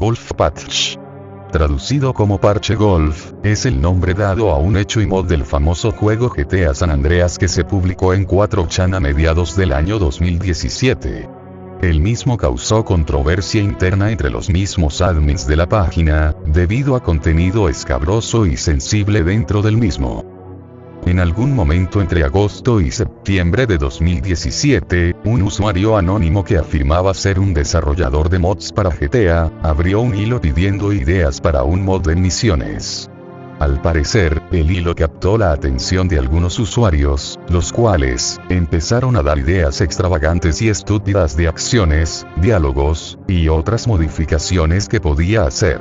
Golf Patch. Traducido como Parche Golf, es el nombre dado a un hecho y mod del famoso juego GTA San Andreas que se publicó en 4chan a mediados del año 2017. El mismo causó controversia interna entre los mismos admins de la página, debido a contenido escabroso y sensible dentro del mismo. En algún momento entre agosto y septiembre de 2017, un usuario anónimo que afirmaba ser un desarrollador de mods para GTA, abrió un hilo pidiendo ideas para un mod de misiones. Al parecer, el hilo captó la atención de algunos usuarios, los cuales empezaron a dar ideas extravagantes y estúpidas de acciones, diálogos, y otras modificaciones que podía hacer.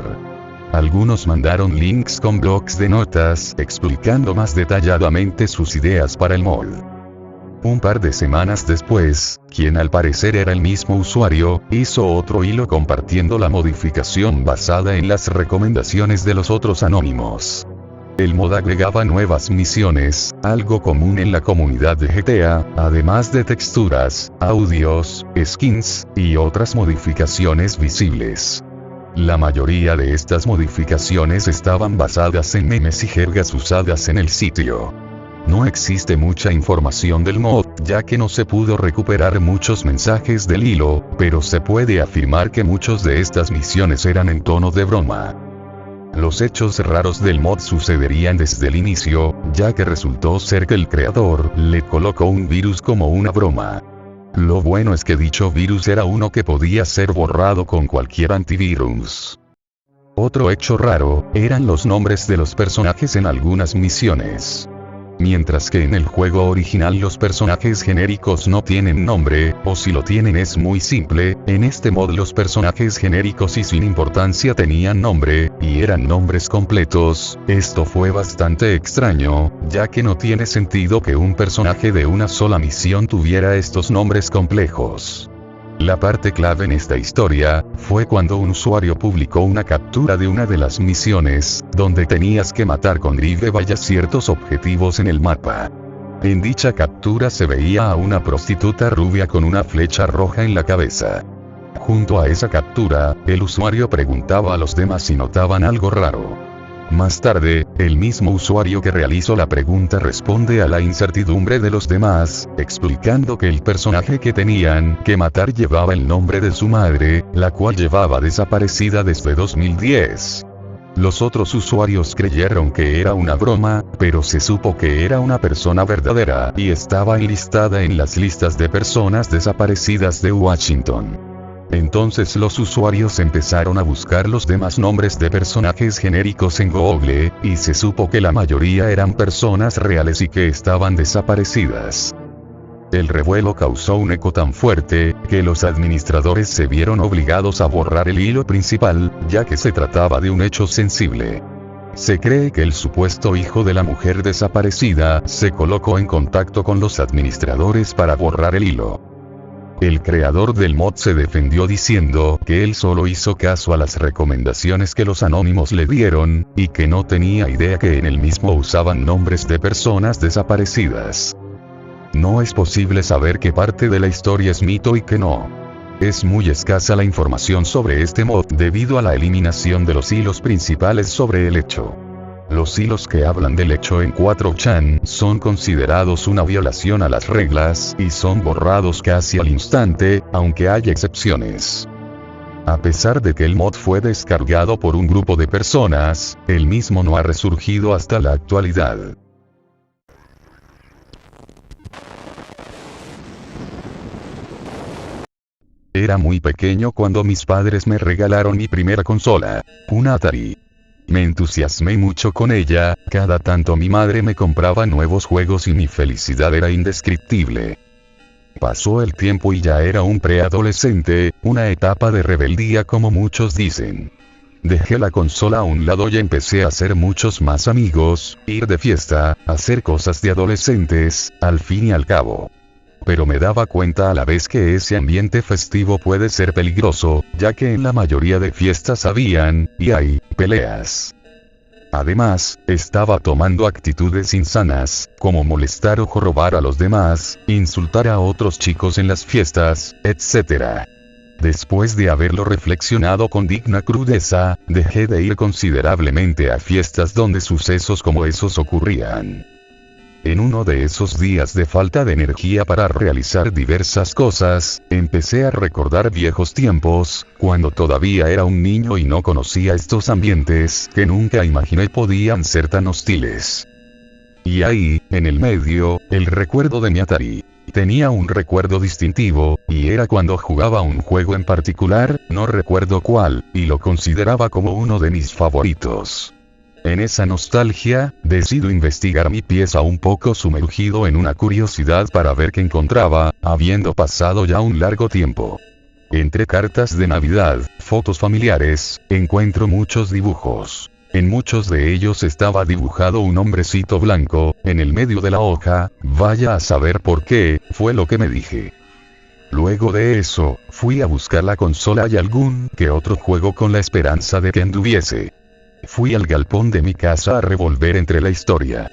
Algunos mandaron links con blocs de notas explicando más detalladamente sus ideas para el mod. Un par de semanas después, quien al parecer era el mismo usuario, hizo otro hilo compartiendo la modificación basada en las recomendaciones de los otros anónimos. El mod agregaba nuevas misiones, algo común en la comunidad de GTA, además de texturas, audios, skins, y otras modificaciones visibles. La mayoría de estas modificaciones estaban basadas en memes y jergas usadas en el sitio. No existe mucha información del mod, ya que no se pudo recuperar muchos mensajes del hilo, pero se puede afirmar que muchos de estas misiones eran en tono de broma. Los hechos raros del mod sucederían desde el inicio, ya que resultó ser que el creador le colocó un virus como una broma. Lo bueno es que dicho virus era uno que podía ser borrado con cualquier antivirus. Otro hecho raro, eran los nombres de los personajes en algunas misiones. Mientras que en el juego original los personajes genéricos no tienen nombre, o si lo tienen es muy simple, en este mod los personajes genéricos y sin importancia tenían nombre, y eran nombres completos. Esto fue bastante extraño, ya que no tiene sentido que un personaje de una sola misión tuviera estos nombres complejos. La parte clave en esta historia, fue cuando un usuario publicó una captura de una de las misiones, donde tenías que matar con drive vallas ciertos objetivos en el mapa. En dicha captura se veía a una prostituta rubia con una flecha roja en la cabeza. Junto a esa captura, el usuario preguntaba a los demás si notaban algo raro. Más tarde, el mismo usuario que realizó la pregunta responde a la incertidumbre de los demás, explicando que el personaje que tenían que matar llevaba el nombre de su madre, la cual llevaba desaparecida desde 2010. Los otros usuarios creyeron que era una broma, pero se supo que era una persona verdadera y estaba enlistada en las listas de personas desaparecidas de Washington. Entonces los usuarios empezaron a buscar los demás nombres de personajes genéricos en Google, y se supo que la mayoría eran personas reales y que estaban desaparecidas. El revuelo causó un eco tan fuerte, que los administradores se vieron obligados a borrar el hilo principal, ya que se trataba de un hecho sensible. Se cree que el supuesto hijo de la mujer desaparecida se colocó en contacto con los administradores para borrar el hilo. El creador del mod se defendió diciendo que él solo hizo caso a las recomendaciones que los anónimos le dieron, y que no tenía idea que en el mismo usaban nombres de personas desaparecidas. No es posible saber qué parte de la historia es mito y qué no. Es muy escasa la información sobre este mod debido a la eliminación de los hilos principales sobre el hecho. Los hilos que hablan del hecho en 4chan son considerados una violación a las reglas y son borrados casi al instante, aunque hay excepciones. A pesar de que el mod fue descargado por un grupo de personas, el mismo no ha resurgido hasta la actualidad. Era muy pequeño cuando mis padres me regalaron mi primera consola, una Atari. Me entusiasmé mucho con ella, cada tanto mi madre me compraba nuevos juegos y mi felicidad era indescriptible. Pasó el tiempo y ya era un preadolescente, una etapa de rebeldía como muchos dicen. Dejé la consola a un lado y empecé a hacer muchos más amigos, ir de fiesta, hacer cosas de adolescentes, al fin y al cabo. Pero me daba cuenta a la vez que ese ambiente festivo puede ser peligroso, ya que en la mayoría de fiestas habían, y hay, peleas. Además, estaba tomando actitudes insanas, como molestar o jorobar a los demás, insultar a otros chicos en las fiestas, etc. Después de haberlo reflexionado con digna crudeza, dejé de ir considerablemente a fiestas donde sucesos como esos ocurrían. En uno de esos días de falta de energía para realizar diversas cosas, empecé a recordar viejos tiempos, cuando todavía era un niño y no conocía estos ambientes que nunca imaginé podían ser tan hostiles. Y ahí, en el medio, el recuerdo de mi Atari. Tenía un recuerdo distintivo, y era cuando jugaba un juego en particular, no recuerdo cuál, y lo consideraba como uno de mis favoritos. En esa nostalgia, decido investigar mi pieza un poco sumergido en una curiosidad para ver qué encontraba, habiendo pasado ya un largo tiempo. Entre cartas de Navidad, fotos familiares, encuentro muchos dibujos. En muchos de ellos estaba dibujado un hombrecito blanco, en el medio de la hoja, vaya a saber por qué, fue lo que me dije. Luego de eso, fui a buscar la consola y algún que otro juego con la esperanza de que anduviese. Fui al galpón de mi casa a revolver entre la historia.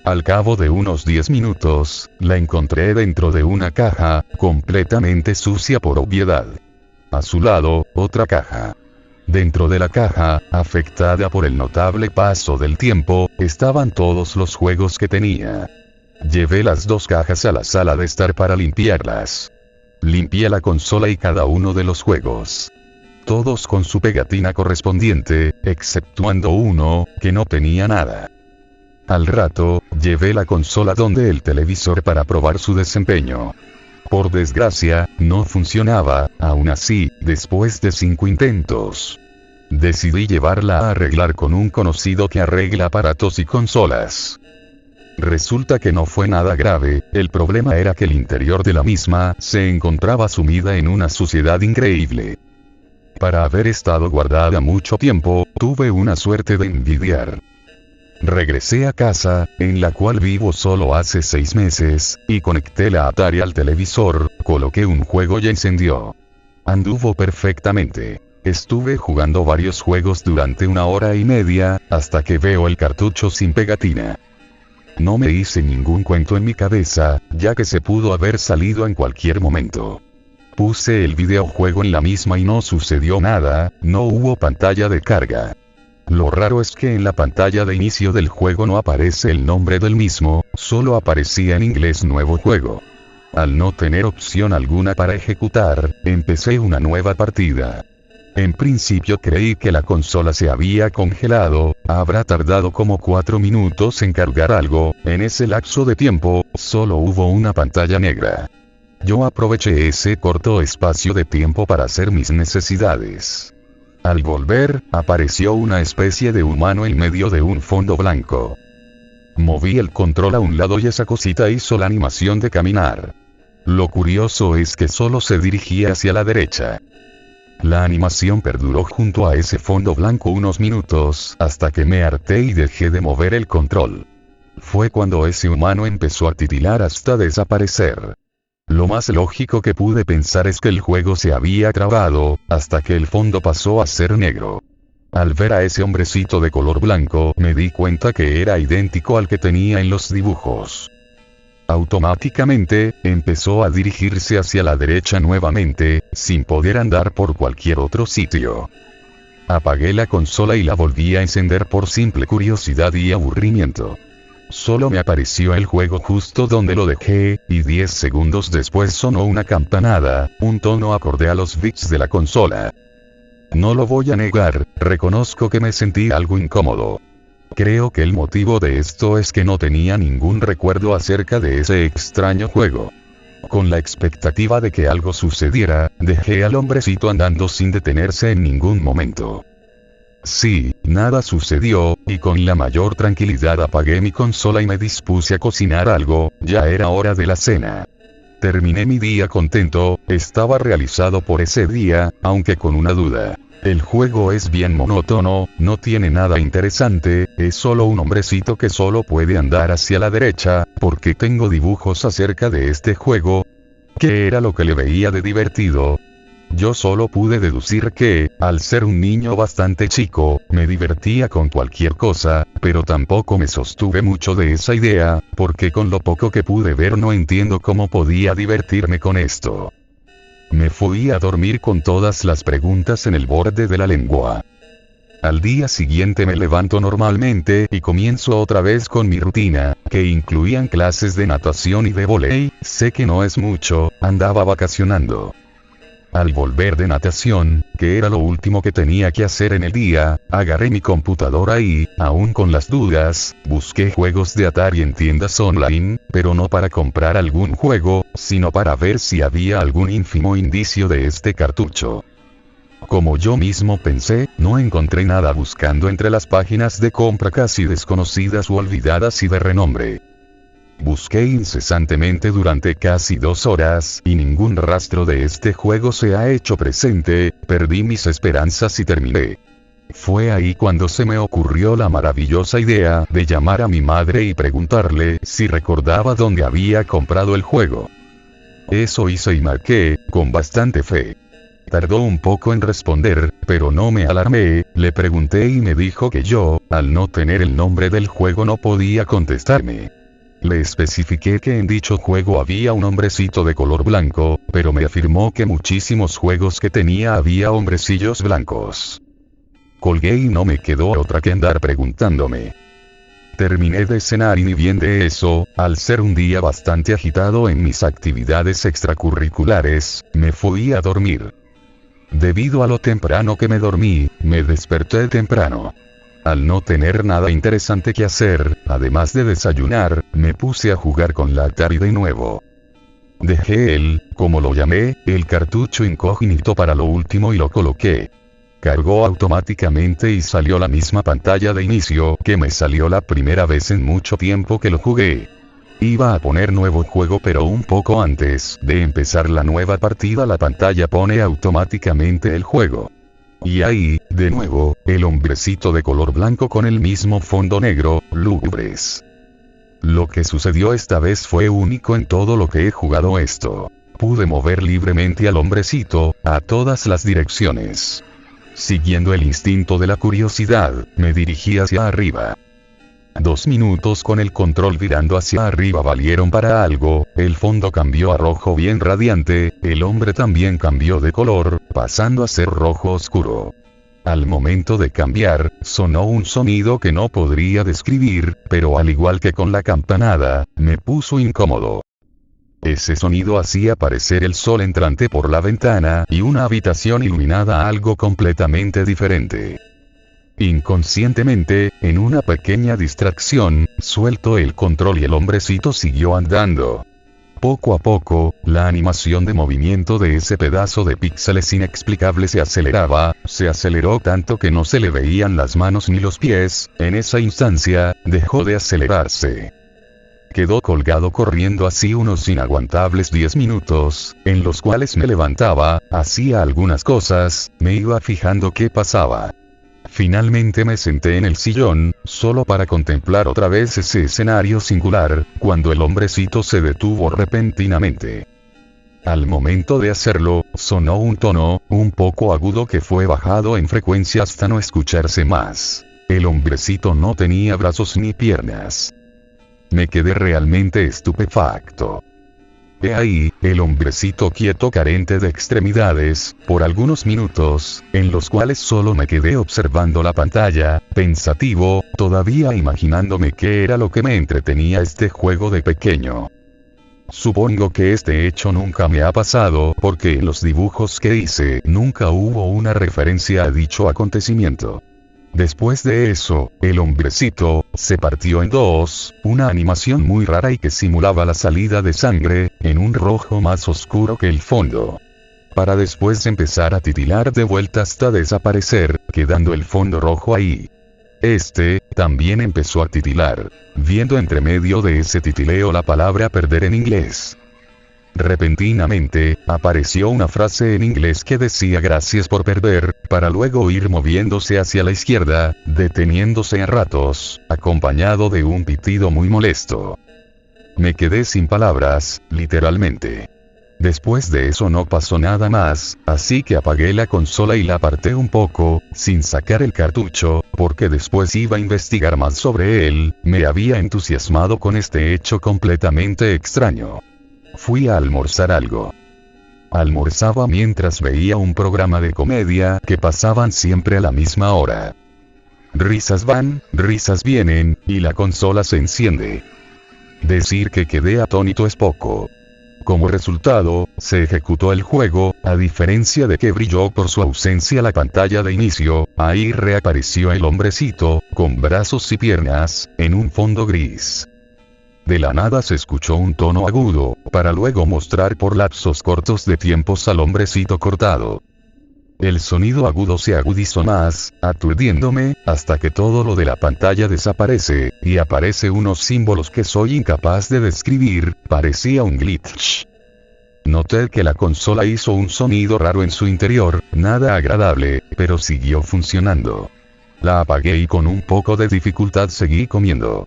Al cabo de unos 10 minutos, la encontré dentro de una caja, completamente sucia por obviedad. A su lado, otra caja. Dentro de la caja, afectada por el notable paso del tiempo, estaban todos los juegos que tenía. Llevé las dos cajas a la sala de estar para limpiarlas. Limpié la consola y cada uno de los juegos. Todos con su pegatina correspondiente, exceptuando uno, que no tenía nada. Al rato, llevé la consola donde el televisor para probar su desempeño. Por desgracia, no funcionaba, aún así, después de 5 intentos. Decidí llevarla a arreglar con un conocido que arregla aparatos y consolas. Resulta que no fue nada grave, el problema era que el interior de la misma se encontraba sumida en una suciedad increíble. Para haber estado guardada mucho tiempo, tuve una suerte de envidiar. Regresé a casa, en la cual vivo solo hace 6 meses, y conecté la Atari al televisor, coloqué un juego y encendió. Anduvo perfectamente. Estuve jugando varios juegos durante 1 hora y media, hasta que veo el cartucho sin pegatina. No me hice ningún cuento en mi cabeza, ya que se pudo haber salido en cualquier momento. Puse el videojuego en la misma y no sucedió nada, no hubo pantalla de carga. Lo raro es que en la pantalla de inicio del juego no aparece el nombre del mismo, solo aparecía en inglés nuevo juego. Al no tener opción alguna para ejecutar, empecé una nueva partida. En principio creí que la consola se había congelado, habrá tardado como 4 minutos en cargar algo, en ese lapso de tiempo, solo hubo una pantalla negra. Yo aproveché ese corto espacio de tiempo para hacer mis necesidades. Al volver, apareció una especie de humano en medio de un fondo blanco. Moví el control a un lado y esa cosita hizo la animación de caminar. Lo curioso es que solo se dirigía hacia la derecha. La animación perduró junto a ese fondo blanco unos minutos, hasta que me harté y dejé de mover el control. Fue cuando ese humano empezó a titilar hasta desaparecer. Lo más lógico que pude pensar es que el juego se había trabado, hasta que el fondo pasó a ser negro. Al ver a ese hombrecito de color blanco, me di cuenta que era idéntico al que tenía en los dibujos. Automáticamente, empezó a dirigirse hacia la derecha nuevamente, sin poder andar por cualquier otro sitio. Apagué la consola y la volví a encender por simple curiosidad y aburrimiento. Solo me apareció el juego justo donde lo dejé, y 10 segundos después sonó una campanada, un tono acorde a los bits de la consola. No lo voy a negar, reconozco que me sentí algo incómodo. Creo que el motivo de esto es que no tenía ningún recuerdo acerca de ese extraño juego. Con la expectativa de que algo sucediera, dejé al hombrecito andando sin detenerse en ningún momento. Sí, nada sucedió, y con la mayor tranquilidad apagué mi consola y me dispuse a cocinar algo, ya era hora de la cena. Terminé mi día contento, estaba realizado por ese día, aunque con una duda. El juego es bien monótono, no tiene nada interesante, es solo un hombrecito que solo puede andar hacia la derecha, porque tengo dibujos acerca de este juego. ¿Qué era lo que le veía de divertido? Yo solo pude deducir que, al ser un niño bastante chico, me divertía con cualquier cosa, pero tampoco me sostuve mucho de esa idea, porque con lo poco que pude ver no entiendo cómo podía divertirme con esto. me fui a dormir con todas las preguntas en el borde de la lengua. Al día siguiente me levanto normalmente y comienzo otra vez con mi rutina, que incluían clases de natación y de vóley. Sé que no es mucho, andaba vacacionando. Al volver de natación, que era lo último que tenía que hacer en el día, agarré mi computadora y, aún con las dudas, busqué juegos de Atari en tiendas online, pero no para comprar algún juego, sino para ver si había algún ínfimo indicio de este cartucho. Como yo mismo pensé, no encontré nada buscando entre las páginas de compra casi desconocidas u olvidadas y de renombre. Busqué incesantemente durante casi 2 horas, y ningún rastro de este juego se ha hecho presente. Perdí mis esperanzas y terminé. Fue ahí cuando se me ocurrió la maravillosa idea de llamar a mi madre y preguntarle si recordaba dónde había comprado el juego. Eso hice y marqué, con bastante fe. Tardó un poco en responder, pero no me alarmé. Le pregunté y me dijo que yo, al no tener el nombre del juego, no podía contestarme. Le especifiqué que en dicho juego había un hombrecito de color blanco, pero me afirmó que muchísimos juegos que tenía había hombrecillos blancos. Colgué y no me quedó otra que andar preguntándome. Terminé de cenar y ni bien de eso, al ser un día bastante agitado en mis actividades extracurriculares, me fui a dormir. Debido a lo temprano que me dormí, me desperté temprano. Al no tener nada interesante que hacer, además de desayunar, me puse a jugar con la Atari de nuevo. Dejé como lo llamé, el cartucho incógnito para lo último y lo coloqué. Cargó automáticamente y salió la misma pantalla de inicio que me salió la primera vez en mucho tiempo que lo jugué. Iba a poner nuevo juego, pero un poco antes de empezar la nueva partida la pantalla pone automáticamente el juego. Y ahí, de nuevo, el hombrecito de color blanco con el mismo fondo negro, lúgubres. Lo que sucedió esta vez fue único en todo lo que he jugado esto. Pude mover libremente al hombrecito, a todas las direcciones. Siguiendo el instinto de la curiosidad, me dirigí hacia arriba. 2 minutos con el control virando hacia arriba valieron para algo. El fondo cambió a rojo bien radiante, el hombre también cambió de color, pasando a ser rojo oscuro. Al momento de cambiar, sonó un sonido que no podría describir, pero al igual que con la campanada, me puso incómodo. Ese sonido hacía aparecer el sol entrante por la ventana y una habitación iluminada, algo completamente diferente. Inconscientemente, en una pequeña distracción, suelto el control y el hombrecito siguió andando. Poco a poco, la animación de movimiento de ese pedazo de píxeles inexplicable se aceleró tanto que no se le veían las manos ni los pies. En esa instancia, dejó de acelerarse. Quedó colgado corriendo así unos inaguantables 10 minutos, en los cuales me levantaba, hacía algunas cosas, me iba fijando qué pasaba. Finalmente me senté en el sillón, solo para contemplar otra vez ese escenario singular, cuando el hombrecito se detuvo repentinamente. Al momento de hacerlo, sonó un tono, un poco agudo que fue bajado en frecuencia hasta no escucharse más. El hombrecito no tenía brazos ni piernas. Me quedé realmente estupefacto. He ahí, el hombrecito quieto carente de extremidades, por algunos minutos, en los cuales solo me quedé observando la pantalla, pensativo, todavía imaginándome qué era lo que me entretenía este juego de pequeño. Supongo que este hecho nunca me ha pasado, porque en los dibujos que hice nunca hubo una referencia a dicho acontecimiento. Después de eso, el hombrecito se partió en dos, una animación muy rara y que simulaba la salida de sangre, en un rojo más oscuro que el fondo. Para después empezar a titilar de vuelta hasta desaparecer, quedando el fondo rojo ahí. También empezó a titilar, viendo entre medio de ese titileo la palabra perder en inglés. Repentinamente, apareció una frase en inglés que decía gracias por perder, para luego ir moviéndose hacia la izquierda, deteniéndose a ratos, acompañado de un pitido muy molesto. Me quedé sin palabras, literalmente. Después de eso no pasó nada más, así que apagué la consola y la aparté un poco, sin sacar el cartucho, porque después iba a investigar más sobre él. Me había entusiasmado con este hecho completamente extraño. Fui a almorzar algo. Almorzaba mientras veía un programa de comedia que pasaban siempre a la misma hora. Risas van, risas vienen, y la consola se enciende. Decir que quedé atónito es poco. Como resultado, se ejecutó el juego, a diferencia de que brilló por su ausencia la pantalla de inicio, ahí reapareció el hombrecito, con brazos y piernas, en un fondo gris. De la nada se escuchó un tono agudo, para luego mostrar por lapsos cortos de tiempos al hombrecito cortado. El sonido agudo se agudizó más, aturdiéndome, hasta que todo lo de la pantalla desaparece, y aparece unos símbolos que soy incapaz de describir, parecía un glitch. Noté que la consola hizo un sonido raro en su interior, nada agradable, pero siguió funcionando. La apagué y con un poco de dificultad seguí comiendo.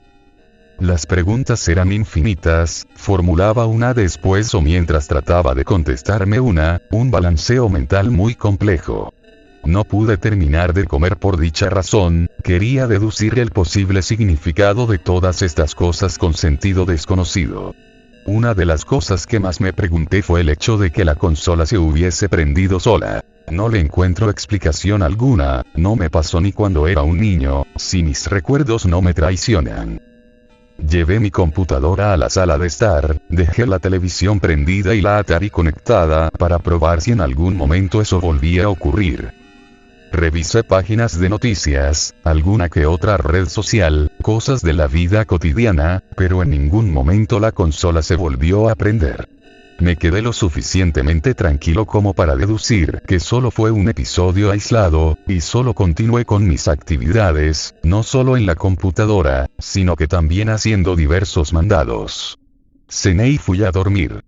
Las preguntas eran infinitas, formulaba una después o mientras trataba de contestarme una, un balanceo mental muy complejo. No pude terminar de comer por dicha razón, quería deducir el posible significado de todas estas cosas con sentido desconocido. Una de las cosas que más me pregunté fue el hecho de que la consola se hubiese prendido sola. No le encuentro explicación alguna, no me pasó ni cuando era un niño, si mis recuerdos no me traicionan. Llevé mi computadora a la sala de estar, dejé la televisión prendida y la Atari conectada para probar si en algún momento eso volvía a ocurrir. Revisé páginas de noticias, alguna que otra red social, cosas de la vida cotidiana, pero en ningún momento la consola se volvió a prender. Me quedé lo suficientemente tranquilo como para deducir que solo fue un episodio aislado, y solo continué con mis actividades, no solo en la computadora, sino que también haciendo diversos mandados. Cené y fui a dormir.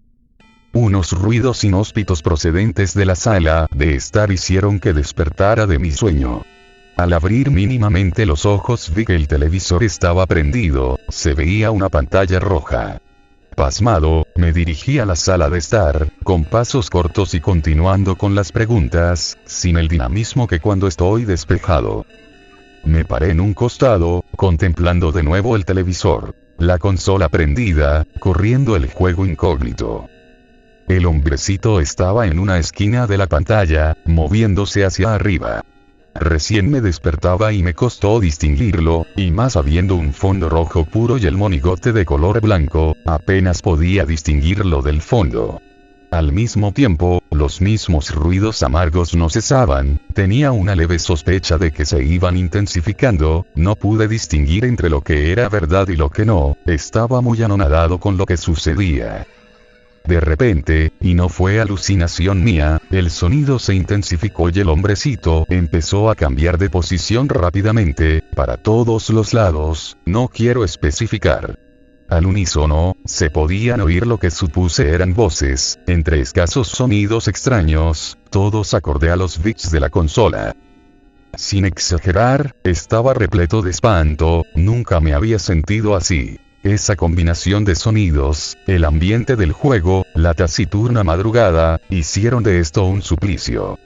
Unos ruidos inhóspitos procedentes de la sala de estar hicieron que despertara de mi sueño. Al abrir mínimamente los ojos vi que el televisor estaba prendido, se veía una pantalla roja. Pasmado, me dirigí a la sala de estar, con pasos cortos y continuando con las preguntas, sin el dinamismo que cuando estoy despejado. Me paré en un costado, contemplando de nuevo el televisor, la consola prendida, corriendo el juego incógnito. El hombrecito estaba en una esquina de la pantalla, moviéndose hacia arriba. Recién me despertaba y me costó distinguirlo, y más habiendo un fondo rojo puro y el monigote de color blanco, apenas podía distinguirlo del fondo. Al mismo tiempo, los mismos ruidos amargos no cesaban, tenía una leve sospecha de que se iban intensificando, no pude distinguir entre lo que era verdad y lo que no, estaba muy anonadado con lo que sucedía. De repente, y no fue alucinación mía, el sonido se intensificó y el hombrecito empezó a cambiar de posición rápidamente, para todos los lados, no quiero especificar. Al unísono, se podían oír lo que supuse eran voces, entre escasos sonidos extraños, todos acorde a los bits de la consola. Sin exagerar, estaba repleto de espanto, nunca me había sentido así. Esa combinación de sonidos, el ambiente del juego, la taciturna madrugada, hicieron de esto un suplicio.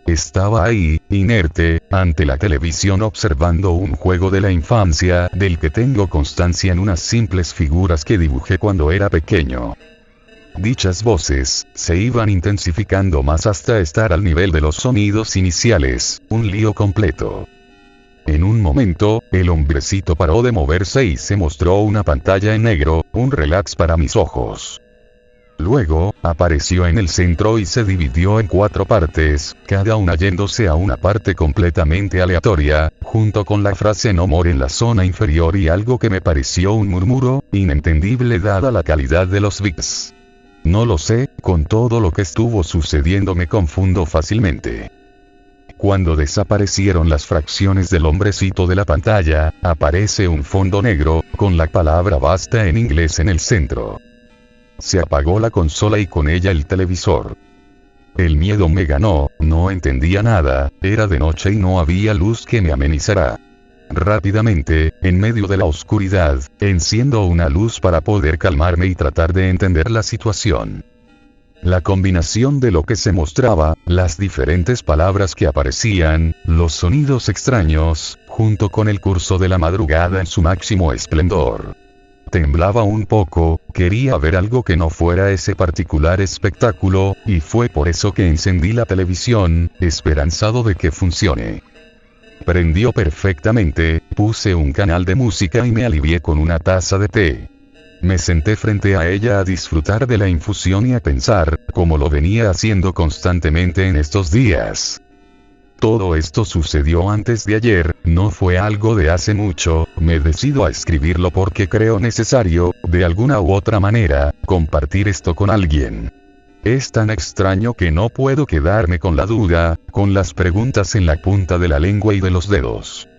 Estaba ahí, inerte, ante la televisión observando un juego de la infancia, del que tengo constancia en unas simples figuras que dibujé cuando era pequeño. Dichas voces, se iban intensificando más hasta estar al nivel de los sonidos iniciales, un lío completo. En un momento, el hombrecito paró de moverse y se mostró una pantalla en negro, un relax para mis ojos. Luego, apareció en el centro y se dividió en 4 partes, cada una yéndose a una parte completamente aleatoria, junto con la frase "no more" en la zona inferior y algo que me pareció un murmuro, inentendible dada la calidad de los bits. No lo sé, con todo lo que estuvo sucediendo me confundo fácilmente. Cuando desaparecieron las fracciones del hombrecito de la pantalla, aparece un fondo negro, con la palabra "basta" en inglés en el centro. Se apagó la consola y con ella el televisor. El miedo me ganó, no entendía nada, era de noche y no había luz que me amenizara. Rápidamente, en medio de la oscuridad, enciendo una luz para poder calmarme y tratar de entender la situación. La combinación de lo que se mostraba, las diferentes palabras que aparecían, los sonidos extraños, junto con el curso de la madrugada en su máximo esplendor. temblaba un poco, quería ver algo que no fuera ese particular espectáculo, y fue por eso que encendí la televisión, esperanzado de que funcione. Prendió perfectamente, puse un canal de música y me alivié con una taza de té. Me senté frente a ella a disfrutar de la infusión y a pensar, como lo venía haciendo constantemente en estos días. Todo esto sucedió antes de ayer, no fue algo de hace mucho, me decido a escribirlo porque creo necesario, de alguna u otra manera, compartir esto con alguien. Es tan extraño que no puedo quedarme con la duda, con las preguntas en la punta de la lengua y de los dedos.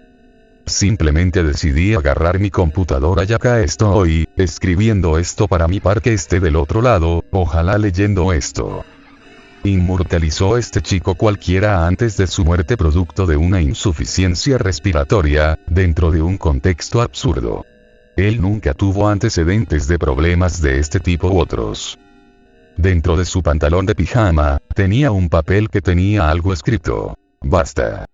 Simplemente decidí agarrar mi computadora y acá estoy, escribiendo esto para mi par que esté del otro lado, ojalá leyendo esto. Inmortalizó este chico cualquiera antes de su muerte producto de una insuficiencia respiratoria, dentro de un contexto absurdo. Él nunca tuvo antecedentes de problemas de este tipo u otros. Dentro de su pantalón de pijama, tenía un papel que tenía algo escrito. Basta.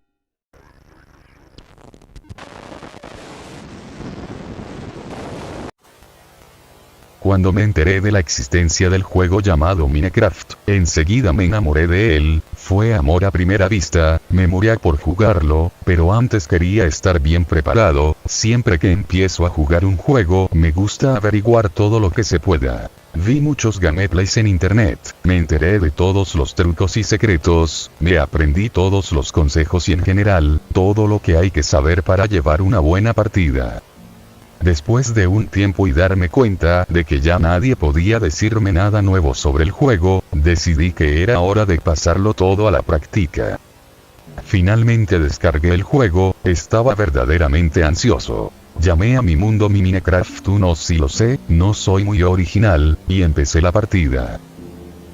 Cuando me enteré de la existencia del juego llamado Minecraft, enseguida me enamoré de él, fue amor a primera vista, me moría por jugarlo, pero antes quería estar bien preparado, siempre que empiezo a jugar un juego, me gusta averiguar todo lo que se pueda. Vi muchos gameplays en internet, me enteré de todos los trucos y secretos, me aprendí todos los consejos y en general, todo lo que hay que saber para llevar una buena partida. Después de un tiempo y darme cuenta de que ya nadie podía decirme nada nuevo sobre el juego, decidí que era hora de pasarlo todo a la práctica. Finalmente descargué el juego, estaba verdaderamente ansioso. Llamé a mi mundo mi Minecraft 1 si lo sé, no soy muy original, y empecé la partida.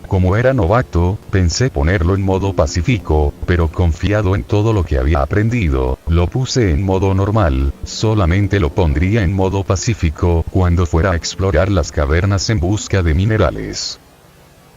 Como era novato, pensé ponerlo en modo pacífico, pero confiado en todo lo que había aprendido, lo puse en modo normal, solamente lo pondría en modo pacífico cuando fuera a explorar las cavernas en busca de minerales.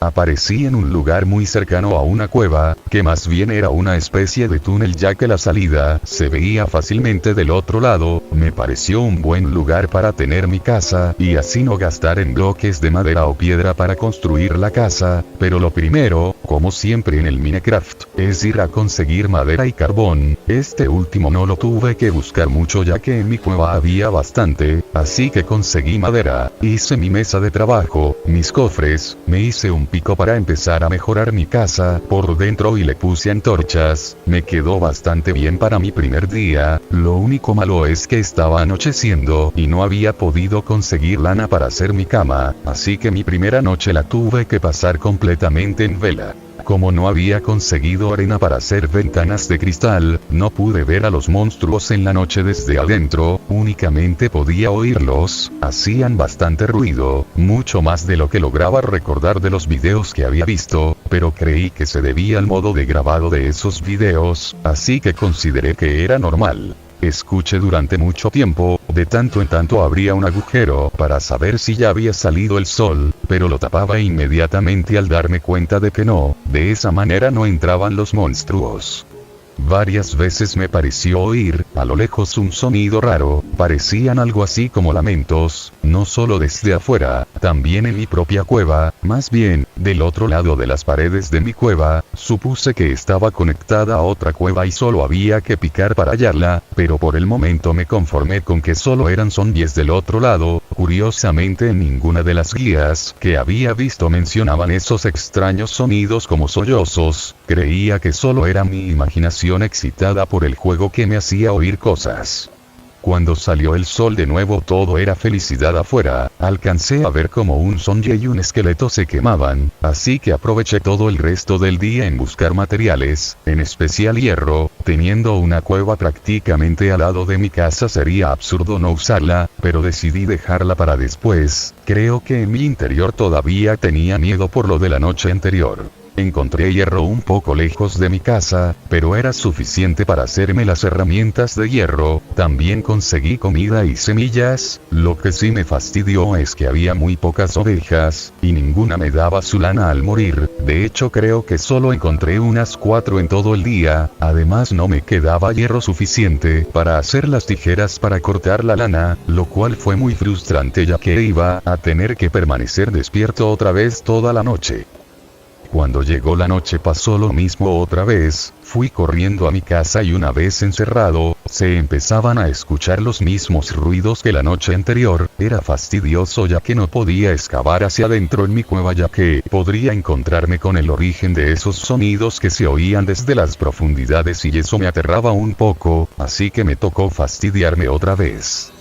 Aparecí en un lugar muy cercano a una cueva, que más bien era una especie de túnel ya que la salida se veía fácilmente del otro lado, me pareció un buen lugar para tener mi casa y así no gastar en bloques de madera o piedra para construir la casa, pero lo primero, como siempre en el Minecraft, es ir a conseguir madera y carbón, este último no lo tuve que buscar mucho ya que en mi cueva había bastante, así que conseguí madera, hice mi mesa de trabajo, mis cofres, me hice un pico para empezar a mejorar mi casa por dentro y le puse antorchas, me quedó bastante bien para mi primer día, lo único malo es que estaba anocheciendo y no había podido conseguir lana para hacer mi cama, así que mi primera noche la tuve que pasar completamente en vela. Como no había conseguido arena para hacer ventanas de cristal, no pude ver a los monstruos en la noche desde adentro, únicamente podía oírlos, hacían bastante ruido, mucho más de lo que lograba recordar de los videos que había visto, pero creí que se debía al modo de grabado de esos videos, así que consideré que era normal. Escuché durante mucho tiempo, de tanto en tanto abría un agujero para saber si ya había salido el sol, pero lo tapaba inmediatamente al darme cuenta de que no, de esa manera no entraban los monstruos. Varias veces me pareció oír, a lo lejos un sonido raro, parecían algo así como lamentos, no solo desde afuera, también en mi propia cueva, más bien, del otro lado de las paredes de mi cueva, supuse que estaba conectada a otra cueva y solo había que picar para hallarla, pero por el momento me conformé con que solo eran zombies del otro lado, curiosamente en ninguna de las guías que había visto mencionaban esos extraños sonidos como sollozos, creía que solo era mi imaginación excitada por el juego que me hacía oír cosas. Cuando salió el sol de nuevo todo era felicidad afuera, alcancé a ver como un zombie y un esqueleto se quemaban, así que aproveché todo el resto del día en buscar materiales, en especial hierro, teniendo una cueva prácticamente al lado de mi casa sería absurdo no usarla, pero decidí dejarla para después, creo que en mi interior todavía tenía miedo por lo de la noche anterior. Encontré hierro un poco lejos de mi casa, pero era suficiente para hacerme las herramientas de hierro. También conseguí comida y semillas. Lo que sí me fastidió es que había muy pocas ovejas, y ninguna me daba su lana al morir. De hecho creo que solo encontré unas 4 en todo el día. Además no me quedaba hierro suficiente para hacer las tijeras para cortar la lana, lo cual fue muy frustrante ya que iba a tener que permanecer despierto otra vez toda la noche. Cuando llegó la noche pasó lo mismo otra vez. Fui corriendo a mi casa y una vez encerrado, se empezaban a escuchar los mismos ruidos que la noche anterior. Era fastidioso ya que no podía excavar hacia adentro en mi cueva ya que podría encontrarme con el origen de esos sonidos que se oían desde las profundidades y eso me aterraba un poco, así que me tocó fastidiarme otra vez.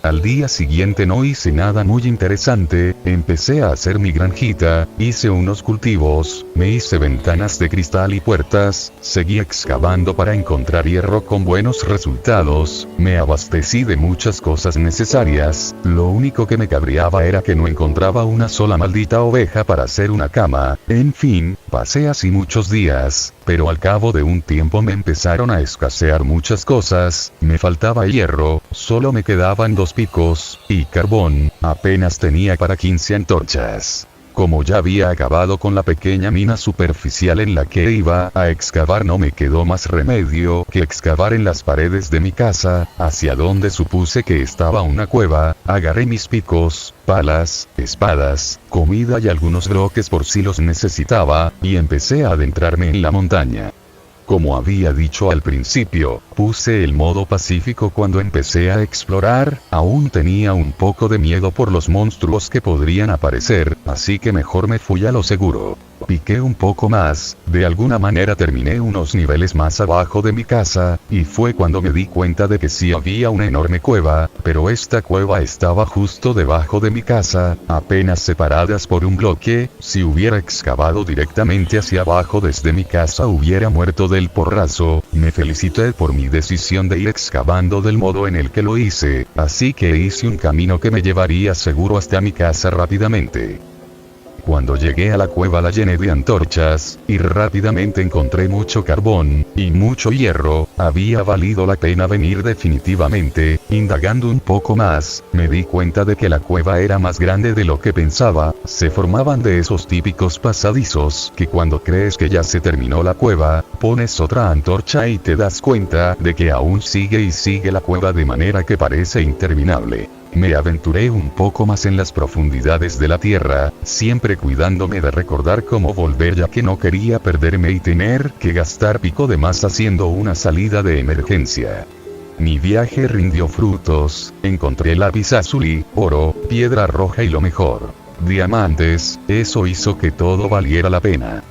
Al día siguiente no hice nada muy interesante, empecé a hacer mi granjita, hice unos cultivos, me hice ventanas de cristal y puertas, seguí excavando para encontrar hierro con buenos resultados, me abastecí de muchas cosas necesarias, lo único que me cabreaba era que no encontraba una sola maldita oveja para hacer una cama, en fin, pasé así muchos días, pero al cabo de un tiempo me empezaron a escasear muchas cosas, me faltaba hierro, solo me quedaban 2 picos, y carbón, apenas tenía para 15 antorchas. Como ya había acabado con la pequeña mina superficial en la que iba a excavar no me quedó más remedio que excavar en las paredes de mi casa, hacia donde supuse que estaba una cueva, agarré mis picos, palas, espadas, comida y algunos bloques por si los necesitaba, y empecé a adentrarme en la montaña. Como había dicho al principio, puse el modo pacífico cuando empecé a explorar, aún tenía un poco de miedo por los monstruos que podrían aparecer, así que mejor me fui a lo seguro. Piqué un poco más, de alguna manera terminé unos niveles más abajo de mi casa, y fue cuando me di cuenta de que sí había una enorme cueva, pero esta cueva estaba justo debajo de mi casa, apenas separadas por un bloque. Si hubiera excavado directamente hacia abajo desde mi casa hubiera muerto del porrazo. Me felicité por mi decisión de ir excavando del modo en el que lo hice, así que hice un camino que me llevaría seguro hasta mi casa rápidamente. Cuando llegué a la cueva la llené de antorchas, y rápidamente encontré mucho carbón, y mucho hierro. Había valido la pena venir definitivamente. Indagando un poco más, me di cuenta de que la cueva era más grande de lo que pensaba. Se formaban de esos típicos pasadizos que cuando crees que ya se terminó la cueva, pones otra antorcha y te das cuenta de que aún sigue y sigue la cueva de manera que parece interminable. Me aventuré un poco más en las profundidades de la tierra, siempre cuidándome de recordar cómo volver ya que no quería perderme y tener que gastar pico de más haciendo una salida de emergencia. Mi viaje rindió frutos, encontré lapislázuli, oro, piedra roja y lo mejor, diamantes. Eso hizo que todo valiera la pena.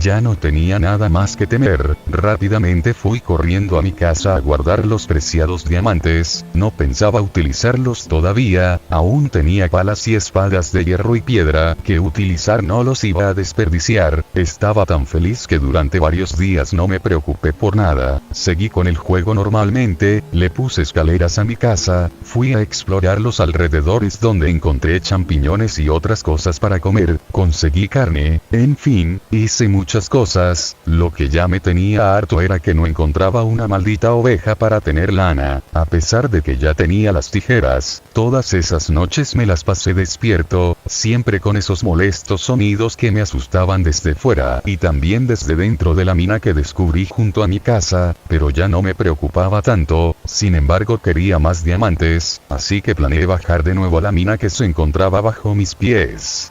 Ya no tenía nada más que temer, rápidamente fui corriendo a mi casa a guardar los preciados diamantes, no pensaba utilizarlos todavía, aún tenía palas y espadas de hierro y piedra que utilizar no los iba a desperdiciar. Estaba tan feliz que durante varios días no me preocupé por nada, seguí con el juego normalmente, le puse escaleras a mi casa, fui a explorar los alrededores donde encontré champiñones y otras cosas para comer, conseguí carne, en fin, hice muchas cosas. Lo que ya me tenía harto era que no encontraba una maldita oveja para tener lana, a pesar de que ya tenía las tijeras. Todas esas noches me las pasé despierto, siempre con esos molestos sonidos que me asustaban desde fuera y también desde dentro de la mina que descubrí junto a mi casa, pero ya no me preocupaba tanto. Sin embargo quería más diamantes, así que planeé bajar de nuevo a la mina que se encontraba bajo mis pies.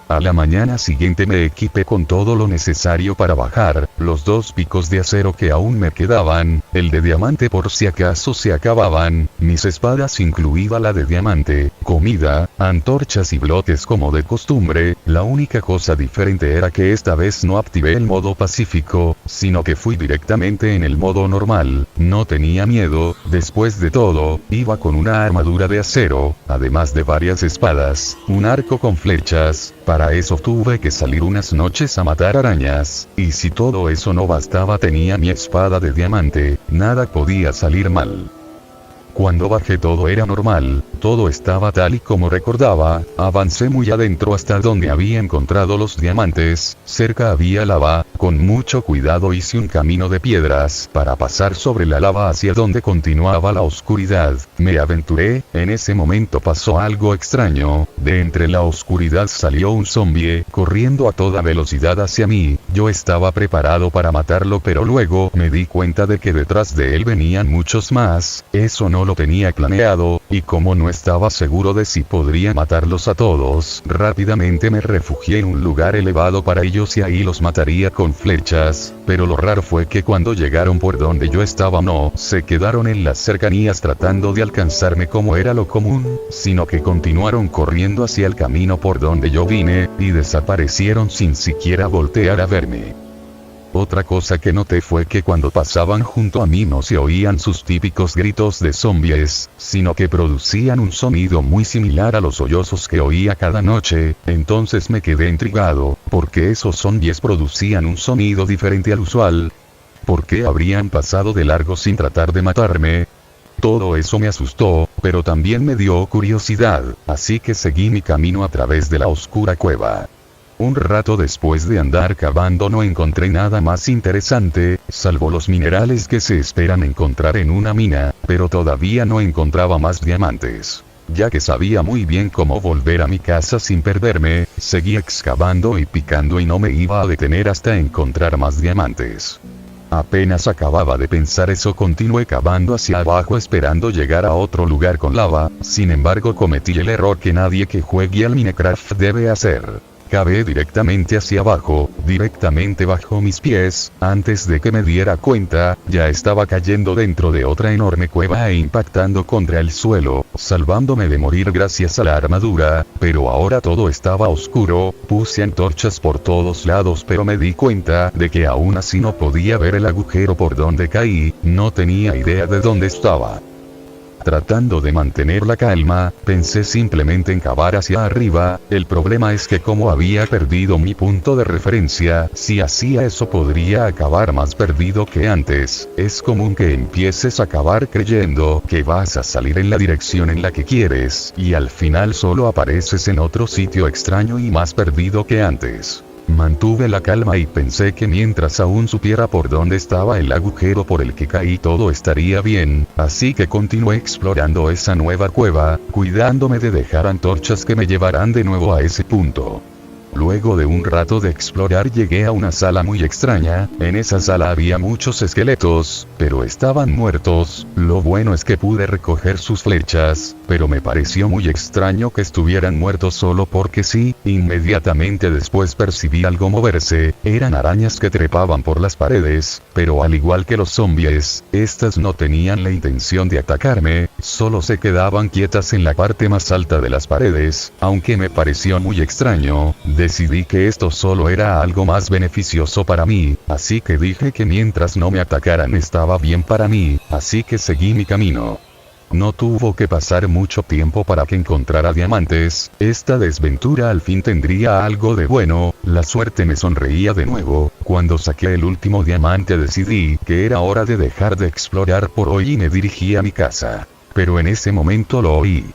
A la mañana siguiente me equipé con todo lo necesario para bajar, los 2 picos de acero que aún me quedaban, el de diamante por si acaso se acababan, mis espadas incluida la de diamante, comida, antorchas y bloques como de costumbre. La única cosa diferente era que esta vez no activé el modo pacífico, sino que fui directamente en el modo normal. No tenía miedo, después de todo, iba con una armadura de acero, además de varias espadas, un arco con flechas. Para eso tuve que salir unas noches a matar arañas, y si todo eso no bastaba tenía mi espada de diamante, nada podía salir mal. Cuando bajé todo era normal, todo estaba tal y como recordaba, avancé muy adentro hasta donde había encontrado los diamantes, cerca había lava, con mucho cuidado hice un camino de piedras para pasar sobre la lava hacia donde continuaba la oscuridad, me aventuré, en ese momento pasó algo extraño, de entre la oscuridad salió un zombie, corriendo a toda velocidad hacia mí, yo estaba preparado para matarlo pero luego me di cuenta de que detrás de él venían muchos más, eso no lo tenía planeado, y como no estaba seguro de si podría matarlos a todos, rápidamente me refugié en un lugar elevado para ellos y ahí los mataría con flechas, pero lo raro fue que cuando llegaron por donde yo estaba no se quedaron en las cercanías tratando de alcanzarme como era lo común, sino que continuaron corriendo hacia el camino por donde yo vine, y desaparecieron sin siquiera voltear a verme. Otra cosa que noté fue que cuando pasaban junto a mí no se oían sus típicos gritos de zombies, sino que producían un sonido muy similar a los sollozos que oía cada noche, entonces me quedé intrigado, porque esos zombies producían un sonido diferente al usual. ¿Por qué habrían pasado de largo sin tratar de matarme? Todo eso me asustó, pero también me dio curiosidad, así que seguí mi camino a través de la oscura cueva. Un rato después de andar cavando no encontré nada más interesante, salvo los minerales que se esperan encontrar en una mina, pero todavía no encontraba más diamantes. Ya que sabía muy bien cómo volver a mi casa sin perderme, seguí excavando y picando y no me iba a detener hasta encontrar más diamantes. Apenas acababa de pensar eso continué cavando hacia abajo esperando llegar a otro lugar con lava, sin embargo cometí el error que nadie que juegue al Minecraft debe hacer. Cavé directamente hacia abajo, directamente bajo mis pies, antes de que me diera cuenta, ya estaba cayendo dentro de otra enorme cueva e impactando contra el suelo, salvándome de morir gracias a la armadura, pero ahora todo estaba oscuro, puse antorchas por todos lados pero me di cuenta de que aún así no podía ver el agujero por donde caí, no tenía idea de dónde estaba. Tratando de mantener la calma, pensé simplemente en cavar hacia arriba, el problema es que como había perdido mi punto de referencia, si hacía eso podría acabar más perdido que antes, es común que empieces a cavar creyendo que vas a salir en la dirección en la que quieres, y al final solo apareces en otro sitio extraño y más perdido que antes. Mantuve la calma y pensé que mientras aún supiera por dónde estaba el agujero por el que caí todo estaría bien, así que continué explorando esa nueva cueva, cuidándome de dejar antorchas que me llevaran de nuevo a ese punto. Luego de un rato de explorar llegué a una sala muy extraña, en esa sala había muchos esqueletos, pero estaban muertos, lo bueno es que pude recoger sus flechas, pero me pareció muy extraño que estuvieran muertos solo porque sí, inmediatamente después percibí algo moverse, eran arañas que trepaban por las paredes, pero al igual que los zombies, estas no tenían la intención de atacarme, solo se quedaban quietas en la parte más alta de las paredes, aunque me pareció muy extraño. Decidí que esto solo era algo más beneficioso para mí, así que dije que mientras no me atacaran estaba bien para mí, así que seguí mi camino. No tuvo que pasar mucho tiempo para que encontrara diamantes, esta desventura al fin tendría algo de bueno, la suerte me sonreía de nuevo, cuando saqué el último diamante decidí que era hora de dejar de explorar por hoy y me dirigí a mi casa. Pero en ese momento lo oí.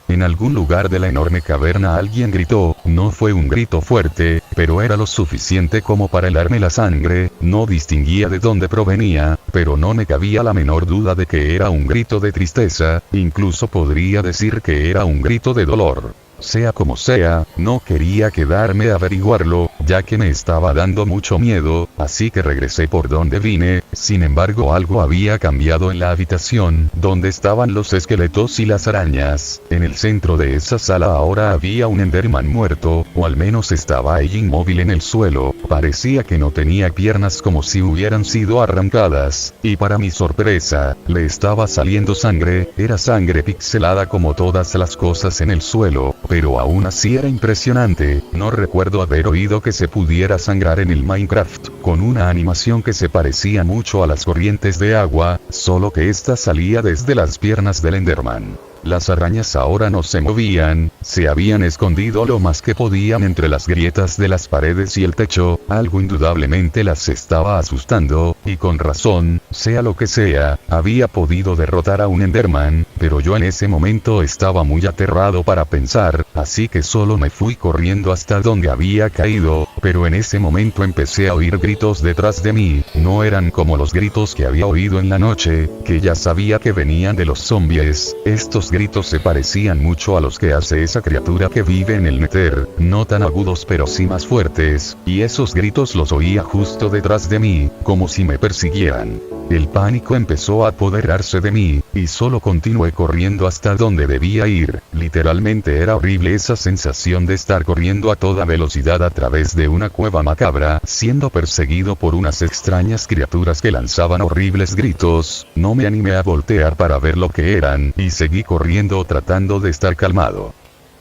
En algún lugar de la enorme caverna alguien gritó, no fue un grito fuerte, pero era lo suficiente como para helarme la sangre, no distinguía de dónde provenía, pero no me cabía la menor duda de que era un grito de tristeza, incluso podría decir que era un grito de dolor. Sea como sea, no quería quedarme a averiguarlo, ya que me estaba dando mucho miedo, así que regresé por donde vine, sin embargo algo había cambiado en la habitación, donde estaban los esqueletos y las arañas, en el centro de esa sala ahora había un Enderman muerto, o al menos estaba ahí inmóvil en el suelo, parecía que no tenía piernas como si hubieran sido arrancadas, y para mi sorpresa, le estaba saliendo sangre, era sangre pixelada como todas las cosas en el suelo, pero aún así era impresionante, no recuerdo haber oído que se pudiera sangrar en el Minecraft, con una animación que se parecía mucho a las corrientes de agua, solo que esta salía desde las piernas del Enderman. Las arañas ahora no se movían, se habían escondido lo más que podían entre las grietas de las paredes y el techo, algo indudablemente las estaba asustando, y con razón, sea lo que sea, había podido derrotar a un Enderman, pero yo en ese momento estaba muy aterrado para pensar, así que solo me fui corriendo hasta donde había caído, pero en ese momento empecé a oír gritos detrás de mí, no eran como los gritos que había oído en la noche, que ya sabía que venían de los zombies, estos gritos se parecían mucho a los que hace esa criatura que vive en el Nether, no tan agudos pero sí más fuertes, y esos gritos los oía justo detrás de mí, como si me persiguieran. El pánico empezó a apoderarse de mí, y solo continué corriendo hasta donde debía ir, literalmente era horrible esa sensación de estar corriendo a toda velocidad a través de una cueva macabra, siendo perseguido por unas extrañas criaturas que lanzaban horribles gritos, no me animé a voltear para ver lo que eran, y seguí corriendo tratando de estar calmado.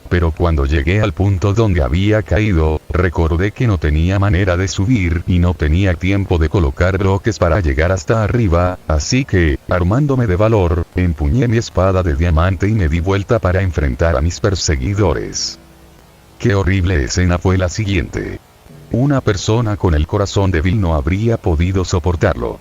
Pero cuando llegué al punto donde había caído, recordé que no tenía manera de subir y no tenía tiempo de colocar bloques para llegar hasta arriba, así que, armándome de valor, empuñé mi espada de diamante y me di vuelta para enfrentar a mis perseguidores. Qué horrible escena fue la siguiente. Una persona con el corazón débil no habría podido soportarlo.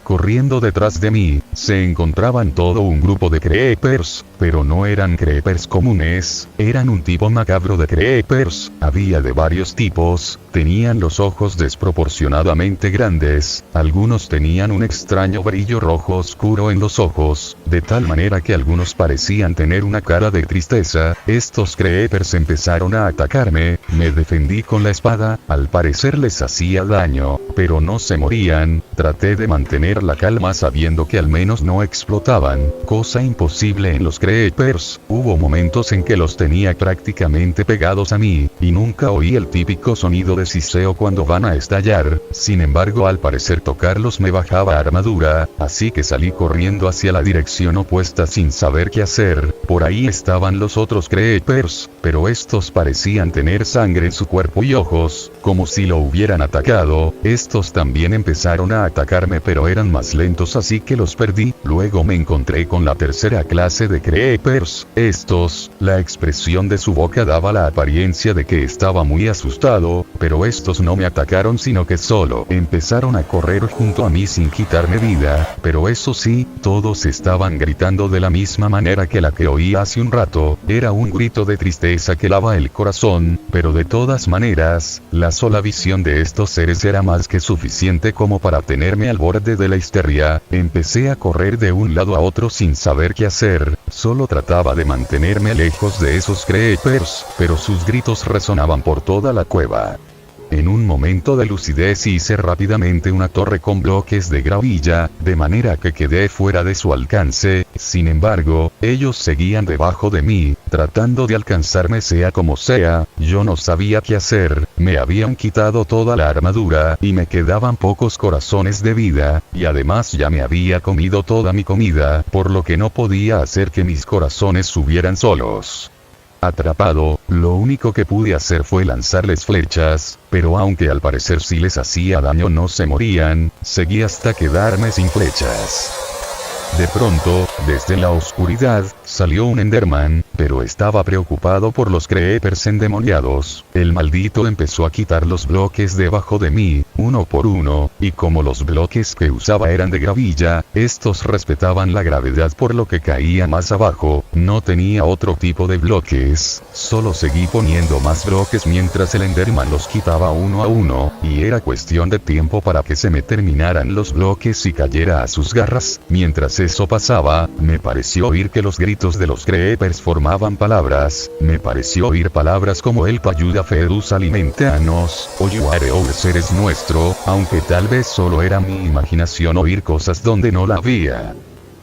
Corriendo detrás de mí, se encontraban todo un grupo de creepers, pero no eran creepers comunes, eran un tipo macabro de creepers, había de varios tipos, tenían los ojos desproporcionadamente grandes, algunos tenían un extraño brillo rojo oscuro en los ojos, de tal manera que algunos parecían tener una cara de tristeza, estos creepers empezaron a atacarme, me defendí con la espada, al parecer les hacía daño, pero no se morían, traté de mantener la calma sabiendo que al menos no explotaban, cosa imposible en los creepers, hubo momentos en que los tenía prácticamente pegados a mí, y nunca oí el típico sonido de siseo cuando van a estallar, sin embargo al parecer tocarlos me bajaba armadura, así que salí corriendo hacia la dirección opuesta sin saber qué hacer, por ahí estaban los otros creepers, pero estos parecían tener sangre en su cuerpo y ojos, como si lo hubieran atacado, estos también empezaron a atacarme pero eran más lentos así que los perdí, luego me encontré con la tercera clase de creepers, estos, la expresión de su boca daba la apariencia de que estaba muy asustado, pero estos no me atacaron sino que solo empezaron a correr junto a mí sin quitarme vida, pero eso sí, todos estaban gritando de la misma manera que la que oí hace un rato, era un grito de tristeza que lava el corazón, pero de todas maneras, la sola visión de estos seres era más que suficiente como para tenerme al borde de la histeria, empecé a correr de un lado a otro sin saber qué hacer, solo trataba de mantenerme lejos de esos creepers, pero sus gritos resonaban por toda la cueva. En un momento de lucidez hice rápidamente una torre con bloques de gravilla, de manera que quedé fuera de su alcance, sin embargo, ellos seguían debajo de mí, tratando de alcanzarme sea como sea, yo no sabía qué hacer, me habían quitado toda la armadura, y me quedaban pocos corazones de vida, y además ya me había comido toda mi comida, por lo que no podía hacer que mis corazones subieran solos. Atrapado, lo único que pude hacer fue lanzarles flechas, pero aunque al parecer sí les hacía daño no se morían, seguí hasta quedarme sin flechas. De pronto, desde la oscuridad, salió un Enderman, pero estaba preocupado por los creepers endemoniados. El maldito empezó a quitar los bloques debajo de mí, uno por uno, y como los bloques que usaba eran de gravilla, estos respetaban la gravedad por lo que caía más abajo, no tenía otro tipo de bloques, solo seguí poniendo más bloques mientras el Enderman los quitaba uno a uno, y era cuestión de tiempo para que se me terminaran los bloques y cayera a sus garras. Mientras eso pasaba, me pareció oír que los gritos de los creepers formaban palabras, me pareció oír palabras como el Payuda Fedus alimentanos, o Yuare Ouser es nuestro, aunque tal vez solo era mi imaginación oír cosas donde no la había.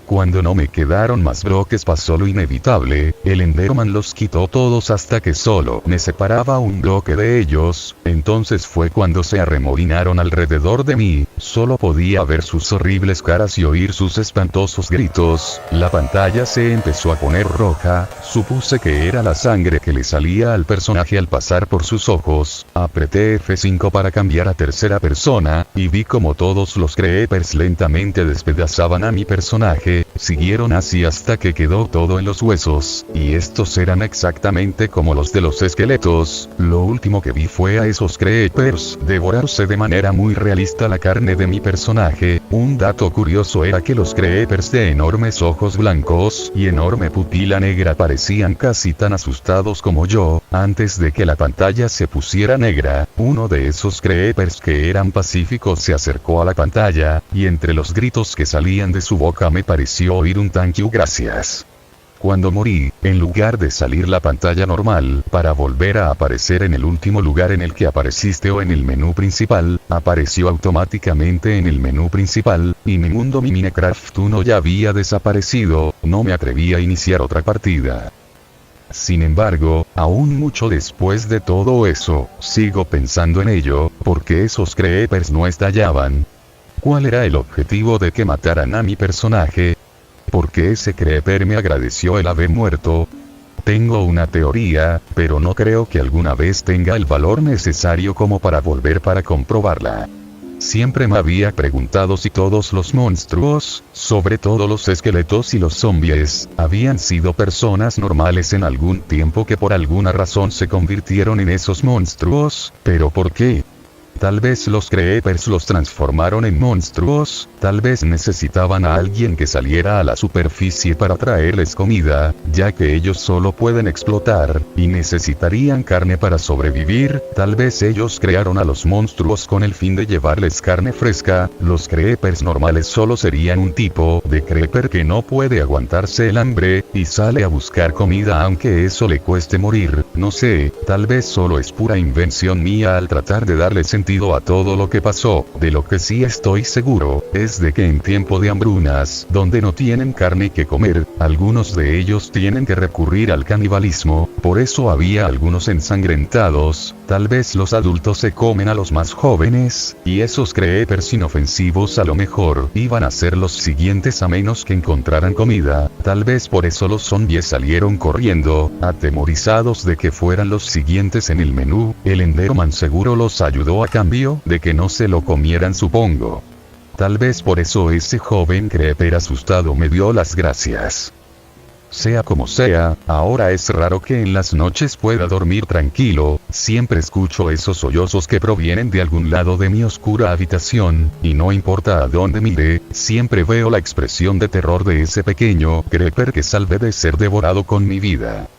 Cuando no me quedaron más bloques pasó lo inevitable, el Enderman los quitó todos hasta que solo me separaba un bloque de ellos, entonces fue cuando se arremolinaron alrededor de mí, solo podía ver sus horribles caras y oír sus espantosos gritos, la pantalla se empezó a poner roja, supuse que era la sangre que le salía al personaje al pasar por sus ojos, apreté F5 para cambiar a tercera persona, y vi como todos los creepers lentamente despedazaban a mi personaje, siguieron así hasta que quedó todo en los huesos, y estos eran exactamente como los de los esqueletos. Lo último que vi fue a esos creepers devorarse de manera muy realista la carne carne de mi personaje. Un dato curioso era que los creepers de enormes ojos blancos y enorme pupila negra parecían casi tan asustados como yo. Antes de que la pantalla se pusiera negra, uno de esos creepers que eran pacíficos se acercó a la pantalla, y entre los gritos que salían de su boca me pareció oír un "thank you, gracias". Cuando morí, en lugar de salir la pantalla normal, para volver a aparecer en el último lugar en el que apareciste o en el menú principal, apareció automáticamente en el menú principal, y mi mundo mi Minecraft 1 ya había desaparecido. No me atreví a iniciar otra partida. Sin embargo, aún mucho después de todo eso, sigo pensando en ello, porque esos creepers no estallaban. ¿Cuál era el objetivo de que mataran a mi personaje? ¿Por qué ese creeper me agradeció el haber muerto? Tengo una teoría, pero no creo que alguna vez tenga el valor necesario como para volver para comprobarla. Siempre me había preguntado si todos los monstruos, sobre todo los esqueletos y los zombies, habían sido personas normales en algún tiempo que por alguna razón se convirtieron en esos monstruos, pero ¿por qué? Tal vez los creepers los transformaron en monstruos, tal vez necesitaban a alguien que saliera a la superficie para traerles comida, ya que ellos solo pueden explotar, y necesitarían carne para sobrevivir. Tal vez ellos crearon a los monstruos con el fin de llevarles carne fresca. Los creepers normales solo serían un tipo de creeper que no puede aguantarse el hambre, y sale a buscar comida aunque eso le cueste morir. No sé, tal vez solo es pura invención mía al tratar de darle sentido a todo lo que pasó. De lo que sí estoy seguro, es de que en tiempo de hambrunas, donde no tienen carne que comer, algunos de ellos tienen que recurrir al canibalismo. Por eso había algunos ensangrentados. Tal vez los adultos se comen a los más jóvenes, y esos creepers inofensivos a lo mejor iban a ser los siguientes a menos que encontraran comida. Tal vez por eso los zombies salieron corriendo, atemorizados de que fueran los siguientes en el menú. El Enderman seguro los ayudó a cambio de que no se lo comieran, supongo. Tal vez por eso ese joven creeper asustado me dio las gracias. Sea como sea, ahora es raro que en las noches pueda dormir tranquilo. Siempre escucho esos sollozos que provienen de algún lado de mi oscura habitación, y no importa a dónde mire, siempre veo la expresión de terror de ese pequeño creeper que salvé de ser devorado con mi vida.